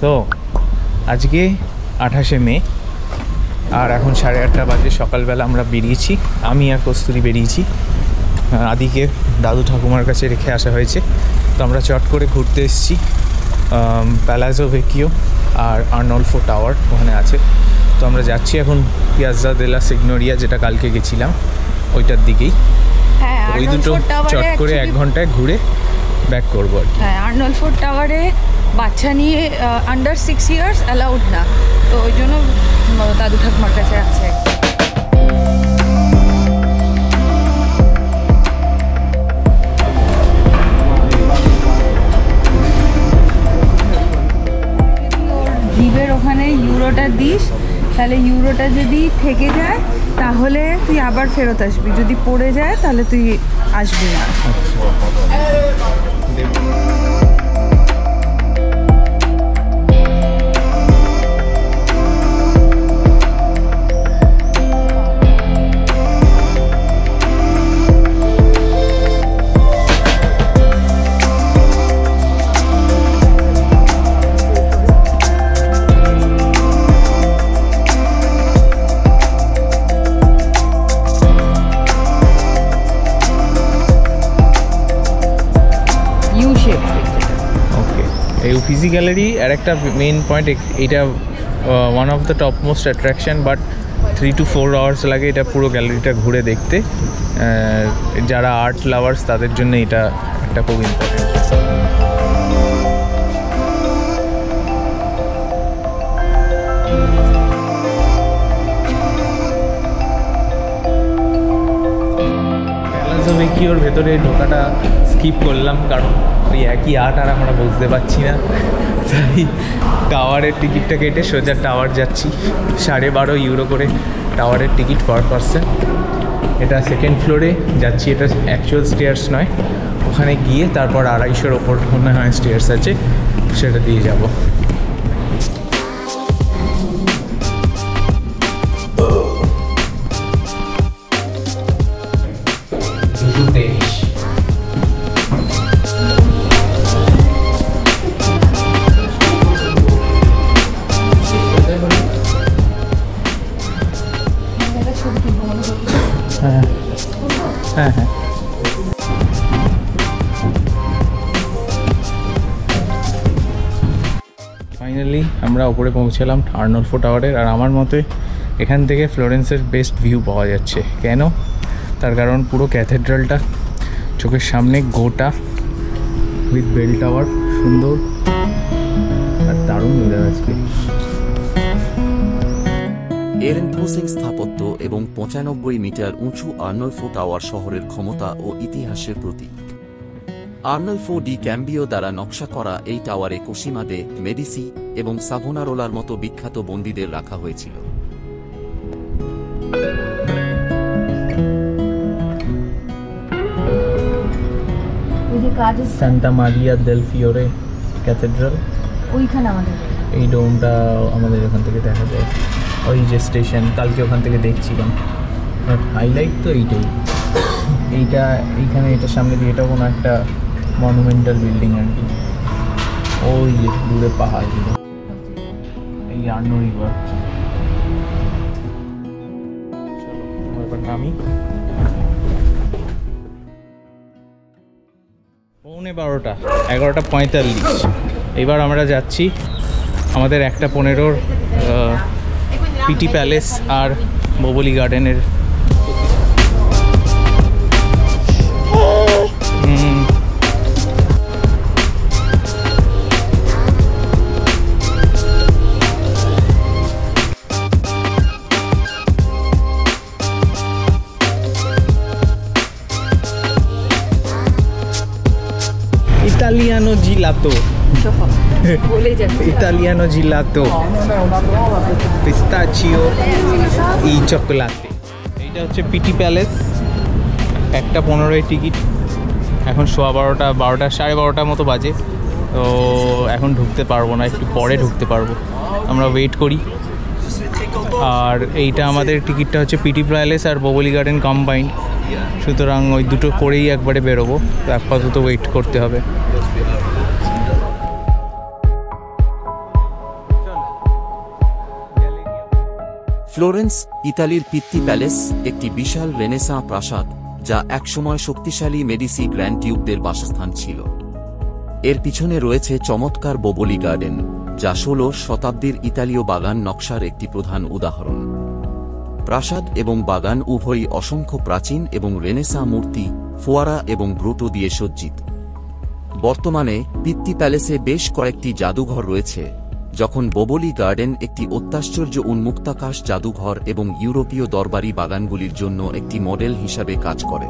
তো আজকে 28শে মে আর এখন 8:30 বাজে। সকালবেলা আমরা বেরিয়েছি, আমি আর কস্তুরী বেরিয়েছি। আদিকে দাদু ঠাকুমার কাছে রেখে আসা হয়েছে। তো আমরা চট করে ঘুরতে এসেছি প্যালাজো ভেকিও আর আর্নলফো টাওয়ার ওখানে আছে। তো আমরা যাচ্ছি এখন পিয়াজ্জা দেলা সিগনোরিয়া, যেটা কালকে গেছিলাম ওইটার দিকেই। ওই দুটো চট করে 1 ঘন্টায় ঘুরে ব্যাক করবো আর কি। হ্যাঁ, আর্নলফো টাওয়ারে বাচ্চা নিয়ে আন্ডার 6 ইয়ার্স অ্যালাউড না, তো ওই জন্য দাদু ঠাকুমার কাছে আছে। জিভের ওখানে ইউরোটা দিস, তাহলে ইউরোটা যদি থেকে যায় তাহলে তুই আবার ফেরত আসবি, যদি পড়ে যায় তাহলে তুই আসবি না। এই উফিজি গ্যালারি আর একটা মেন পয়েন্ট, এটা one of the top most attraction, but 3 to 4 hours লাগে এটা পুরো গ্যালারিটা ঘুরে দেখতে। যারা আর্ট লাভার্স তাদের জন্য এটা একটা খুব ইম্পর্টেন্ট। প্যালাজো ভেকিওর ভেতরে ঢোকাটা স্কিপ করলাম, কারণ ওই একই আর্ট আর আমরা বুঝতে পারছি না, তাই টাওয়ারের টিকিটটা কেটে সোজা টাওয়ার যাচ্ছি। 12.5 ইউরো করে টাওয়ারের টিকিট পার পারসন। এটা 2nd ফ্লোরে যাচ্ছি, এটা অ্যাকচুয়াল স্টেয়ার্স নয়। ওখানে গিয়ে তারপর 250-এর ওপর মনে হয় স্টেয়ার্স আছে, সেটা দিয়ে যাব। হ্যাঁ হ্যাঁ, ফাইনালি আমরা ওপরে পৌঁছালাম আর্নলফো টাওয়ারের। আর আমার মতে এখান থেকে ফ্লোরেন্সের বেস্ট ভিউ পাওয়া যাচ্ছে। কেন? তার কারণ পুরো ক্যাথেড্রালটা চোখের সামনে, গোটা উইথ বেল টাওয়ার, সুন্দর আর দারুণ ওয়েদার আজকে। এর ইম্পোজিং স্থাপত্য এবং 95 মিটার উঁচু আর্নলফো টাওয়ার শহরের ক্ষমতা ও ইতিহাসের প্রতীক। আর্নলফো ডি ক্যাম্বিও দ্বারা নকশা করা এই টাওয়ারে কোসিমা দে মেডিসি এবং সাভোনারোলার মতো বিখ্যাত বন্দীদের রাখা হয়েছিল। সান্টা মারিয়া দেল ফিওরে ক্যাথেড্রাল, ওইখানে আমাদের এই ডোমটা আমাদের এখান থেকে দেখা যায়। ওই যে স্টেশন, কালকে ওখান থেকে দেখছিলাম। হাইলাইট তো এইটাই, এইখানে এটার সামনে দিয়ে এটা কোনো একটা মনুমেন্টাল বিল্ডিং আর কি। ওই যে দূরে পাহাড়গুলো, এই আর্নো রিভার। চলো এবার নামি। 11:45, 11:45। এবার আমরা যাচ্ছি আমাদের 1:15-র পিটি প্যালেস আর বোবলি গার্ডেনের। ইতালিয়ানো জিলাতো, ইতালিয়ানো জিলাতো, পিস্তাচিও ই চকোলাতে। এইটা হচ্ছে পিটি প্যালেস। 1:15 টিকিট। এখন 12:15, 12:30 মতো বাজে। তো এখন ঢুকতে পারবো না, একটু পরে ঢুকতে পারবো, আমরা ওয়েট করি। আর এইটা আমাদের টিকিটটা হচ্ছে পিটি প্যালেস আর বোবলি গার্ডেন কম্বাইন্ড, সুতরাং ওই দুটো করেই একবারে বেরোবো। আপাতত ওয়েট করতে হবে। ফ্লোরেন্স, ইতালির পিত্তি প্যালেস একটি বিশাল রেনেসাঁ প্রাসাদ যা একসময় শক্তিশালী মেডিসি গ্র্যান্ড ডিউকদের বাসস্থান ছিল। এর পিছনে রয়েছে চমৎকার বোবোলি গার্ডেন, যা 16 শতাব্দীর ইতালীয় বাগান নকশার একটি প্রধান উদাহরণ। প্রাসাদ এবং বাগান উভয়ই অসংখ্য প্রাচীন এবং রেনেসাঁ মূর্তি, ফোয়ারা এবং গ্রোটো দিয়ে সজ্জিত। বর্তমানে পিত্তি প্যালেসে বেশ কয়েকটি জাদুঘর রয়েছে, যখন বোবোলি গার্ডেন একটি অত্যাশ্চর্য উন্মুক্তাকাশ জাদুঘর এবং ইউরোপীয় দরবারি বাগানগুলির জন্য একটি মডেল হিসাবে কাজ করে।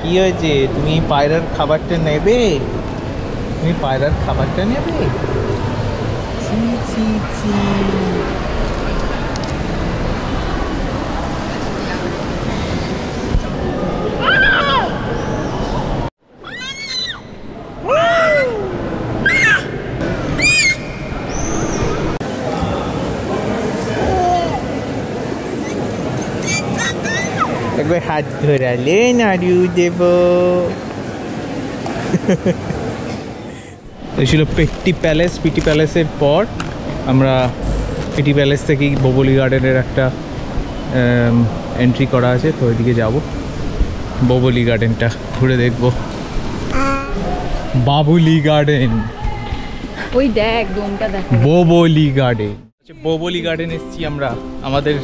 কি হয়েছে? তুমি পায়রার খাবারটা নেবে? তুমি পায়রার খাবারটা নেবে? চি চি চি। একবার হাত ধরালে নাড়ু দেব। এই ছিল পিটি প্যালেস। পিটি প্যালেসের পর আমরা পিটি প্যালেস থেকেই বোবোলি গার্ডেনের একটা এন্ট্রি করা আছে, তো ওইদিকে যাব, বোবোলি গার্ডেনটা ঘুরে দেখব। বাবুলি গার্ডেন, ওই দেখ ডোমটা দেখ, বোবোলি গার্ডেন। বোবোলি গার্ডেন এসেছি আমরা আমাদের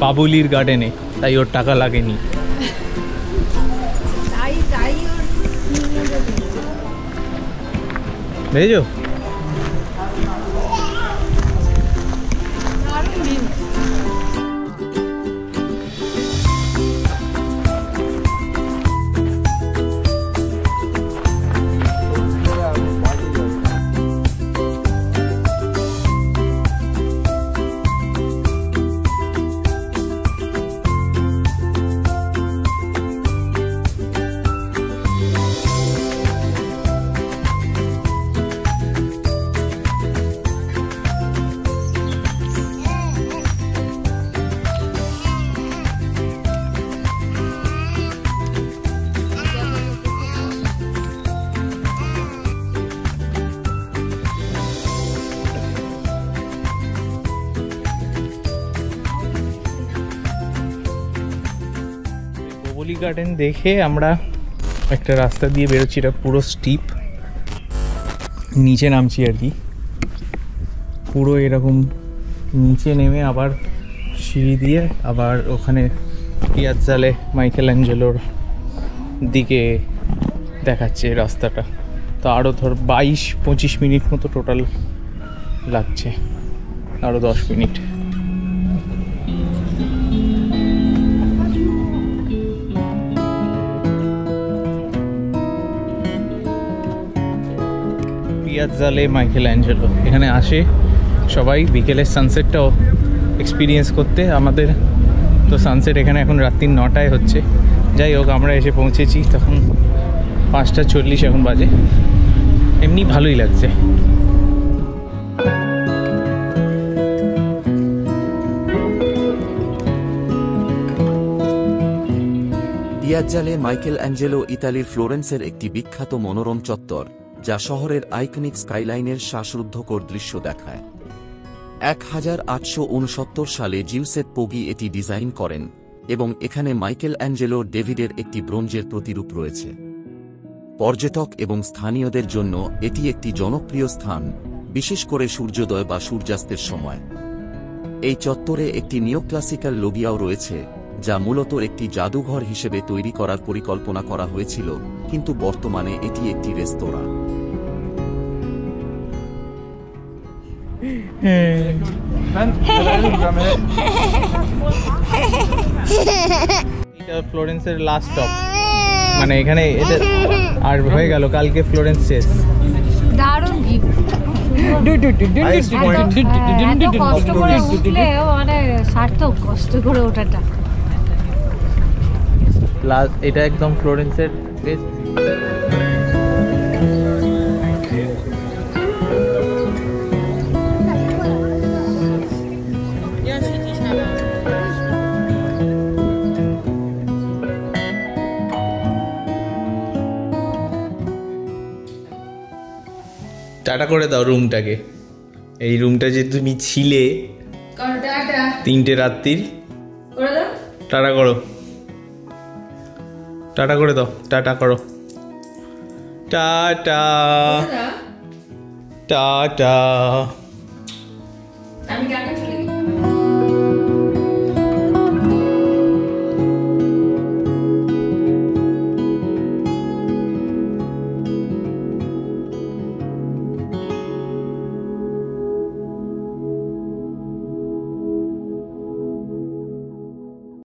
বাবুলির গার্ডেনে, তাই ওর টাকা লাগেনি। বুঝেছো? বোবোলি গার্ডেন দেখে আমরা একটা রাস্তা দিয়ে বেরোচ্ছি, এটা পুরো স্টিপ, নিচে নামছি আর কি, পুরো এরকম নিচে নেমে আবার সিঁড়ি দিয়ে আবার ওখানে পিয়াজ্জালে মাইকেল অ্যাঞ্জেলোর দিকে দেখাচ্ছে রাস্তাটা। তো আরও ধর 22-25 মিনিট মতো টোটাল লাগছে, আরও 10 মিনিট। পিয়াজ্জালে মাইকেল অ্যাঞ্জেলো, এখানে আসে সবাই বিকেলের সানসেটটাও এক্সপিরিয়েন্স করতে। আমাদের তো সানসেট এখানে এখন রাত্রি 9টায় হচ্ছে। যাই হোক, আমরা এসে পৌঁছেছি, তখন 5:40 এখন বাজে, এমনি ভালোই লাগছে। পিয়াজ্জালে মাইকেল অ্যাঞ্জেলো ইতালির ফ্লোরেন্সের একটি বিখ্যাত মনোরম চত্বর, যা শহরের আইকনিক স্কাইলাইনের শ্বাসরুদ্ধকর দৃশ্য দেখায়। 1869 সালে জিউসেপ পোগি এটি ডিজাইন করেন এবং এখানে মাইকেল অ্যাঞ্জেলো ডেভিডের একটি ব্রোঞ্জের প্রতিরূপ রয়েছে। পর্যটক এবং স্থানীয়দের জন্য এটি একটি জনপ্রিয় স্থান, বিশেষ করে সূর্যোদয় বা সূর্যাস্তের সময়। এই চত্বরে একটি নিওক্লাসিক্যাল লবিয়াও রয়েছে, যা মূলত একটি জাদুঘর হিসেবে তৈরি করার পরিকল্পনা করা হয়েছিল, কিন্তু বর্তমানে এটি একটি রেস্তোরাঁ। এটা ফ্লোরেন্সের লাস্ট স্টপ, মানে এখানে এটা আর হয়ে গেল, কালকে ফ্লোরেন্স শেষ। দারুণ ভিউ, কষ্ট করে উঠলে মানে সার্থক, কষ্ট করে ওঠাটা। এটা একদম ফ্লোরেন্সের বেস্ট। টাটা করে দাও রুমটাকে, এই রুমটা যে তুমি ছিলে 3টে রাত্রির, টাটা করো, টাটা করে দাও, টাটা করো, টাটা টাটা।